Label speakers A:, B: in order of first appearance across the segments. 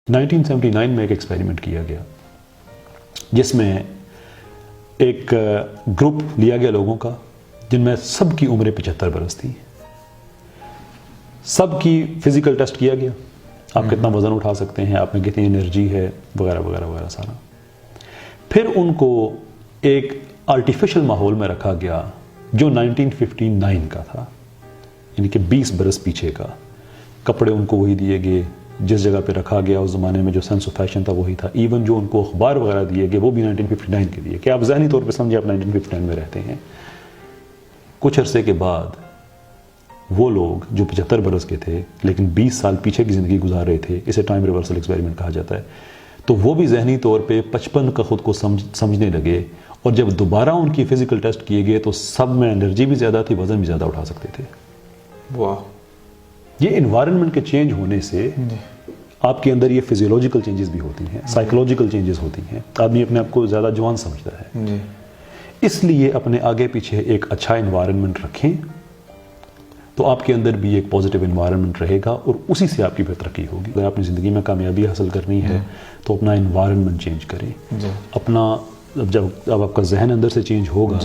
A: 1979 में एक एक्सपेरिमेंट किया गया जिसमें एक ग्रुप लिया गया लोगों का जिनमें सबकी उम्रें 75 बरस थी। सबकी फिजिकल टेस्ट किया गया, आप कितना वजन उठा सकते हैं, आप में कितनी एनर्जी है, वगैरह वगैरह वगैरह सारा। फिर उनको एक आर्टिफिशियल माहौल में रखा गया जो 1959 का था, यानी कि 20 बरस पीछे का। कपड़े उनको वही दिए गए, जिस जगह पे रखा गया उस ज़माने में जो सेंस ऑफ फैशन था वही था। इवन जो उनको अखबार वगैरह दिए गए वो भी 1959 के दिए कि आप ज़हनी तौर पे समझे आप 1959 में रहते हैं। कुछ अरसे के बाद वो लोग जो 75 बरस के थे लेकिन 20 साल पीछे की ज़िंदगी गुजार रहे थे, इसे टाइम रिवर्सल एक्सपेरिमेंट कहा जाता है, तो वो भी ज़हनी तौर पे 55 का खुद को समझने लगे। और जब दोबारा उनकी फिजिकल टेस्ट किए गए तो सब में एनर्जी भी ज़्यादा थी, वज़न भी ज़्यादा उठा सकते थे।
B: वाह!
A: ये इन्वायरमेंट के चेंज होने से आपके अंदर ये फिजियोलॉजिकल चेंजेस भी होती हैं, साइकोलॉजिकल चेंजेस होती हैं। आदमी अपने आप को ज़्यादा जवान समझता है। इसलिए अपने आगे पीछे एक अच्छा इन्वायरमेंट रखें तो आपके अंदर भी एक पॉजिटिव इन्वायरमेंट रहेगा और उसी से आपकी बेहतर तरक्की होगी। अगर आपने ज़िंदगी में कामयाबी हासिल करनी है तो अपना इन्वायरमेंट चेंज करें। अपना जब आपका जहन अंदर से चेंज होगा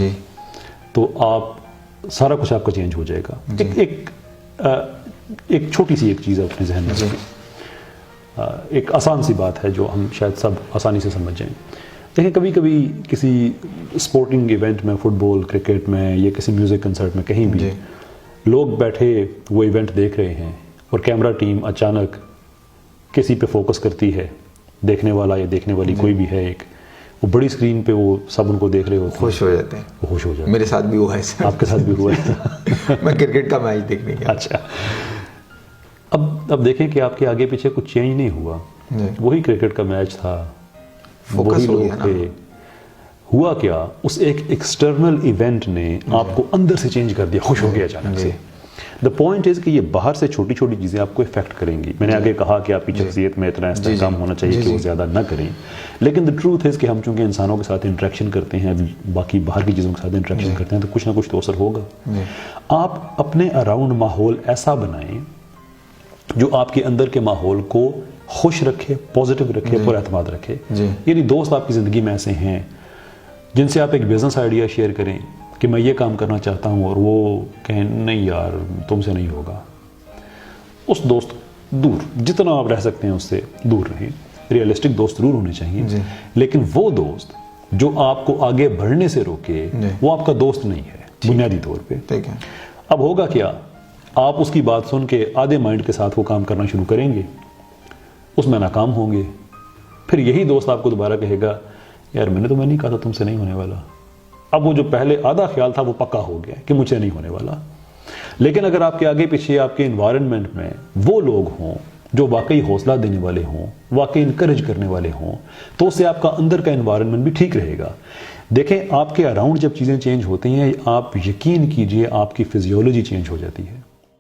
A: तो आप सारा कुछ आपका चेंज हो जाएगा। एक छोटी सी एक चीज़ है अपने जहन में रखें। एक आसान सी बात है जो हम शायद सब आसानी से समझ जाएं। देखें, कभी कभी किसी स्पोर्टिंग इवेंट में, फुटबॉल, क्रिकेट में या किसी म्यूज़िक कंसर्ट में कहीं भी लोग बैठे वो इवेंट देख रहे हैं और कैमरा टीम अचानक किसी पे फोकस करती है, देखने वाला या देखने वाली कोई भी है, एक वो बड़ी स्क्रीन पे वो सब उनको देख रहे होते हैं,
B: खुश हो जाते हैं।
A: वो खुश हो जाते हैं।
B: मेरे साथ भी हुआ है सर।
A: आपके साथ भी हुआ है?
B: मैं क्रिकेट का मैच देखने गया।
A: अच्छा, अब देखें कि आपके आगे पीछे कुछ चेंज नहीं हुआ, वही क्रिकेट का मैच था, वही लोग थे। हुआ क्या, उस एक एक्सटर्नल इवेंट ने आपको अंदर से चेंज कर दिया, खुश हो गया अचानक से। द पॉइंट इज कि ये बाहर से छोटी छोटी चीज़ें आपको इफेक्ट करेंगी। मैंने आगे कहा कि आपकी शख्सियत में इतना इस्तेकाम होना चाहिए कि वो ज़्यादा ना करें, लेकिन द ट्रूथ इज़ कि हम चूंकि इंसानों के साथ इंटरेक्शन करते हैं, बाकी बाहर की चीज़ों के साथ इंटरेक्शन करते हैं, तो कुछ ना कुछ तो असर होगा। आप अपने अराउंड माहौल ऐसा बनाएं जो आपके अंदर के माहौल को खुश रखे, पॉजिटिव रखे, पुरअतमाद रखे। यानी दोस्त आपकी ज़िंदगी में ऐसे हैं जिनसे आप एक बिज़नेस आइडिया शेयर करें कि मैं ये काम करना चाहता हूँ और वो कहें नहीं यार तुमसे नहीं होगा। उस दोस्त दूर, जितना आप रह सकते हैं उससे दूर रहें। रियलिस्टिक दोस्त जरूर होने चाहिए, लेकिन वो दोस्त जो आपको आगे बढ़ने से रोके वो आपका दोस्त नहीं है बुनियादी तौर पे। अब होगा क्या, आप उसकी बात सुन के आधे माइंड के साथ वो काम करना शुरू करेंगे, उसमें नाकाम होंगे। फिर यही दोस्त आपको दोबारा कहेगा यार मैं नहीं कहा था तुमसे नहीं होने वाला। अब वो जो पहले आधा ख्याल था वो पक्का हो गया कि मुझसे नहीं होने वाला। लेकिन अगर आपके आगे पीछे आपके इन्वायरमेंट में वो लोग हों जो वाकई हौसला देने वाले हों, वाकई इनकरेज करने वाले हों, तो उससे आपका अंदर का इन्वायरमेंट भी ठीक रहेगा। देखें, आपके अराउंड जब चीज़ें चेंज होती हैं, आप यकीन कीजिए आपकी फिजियोलॉजी चेंज हो जाती है।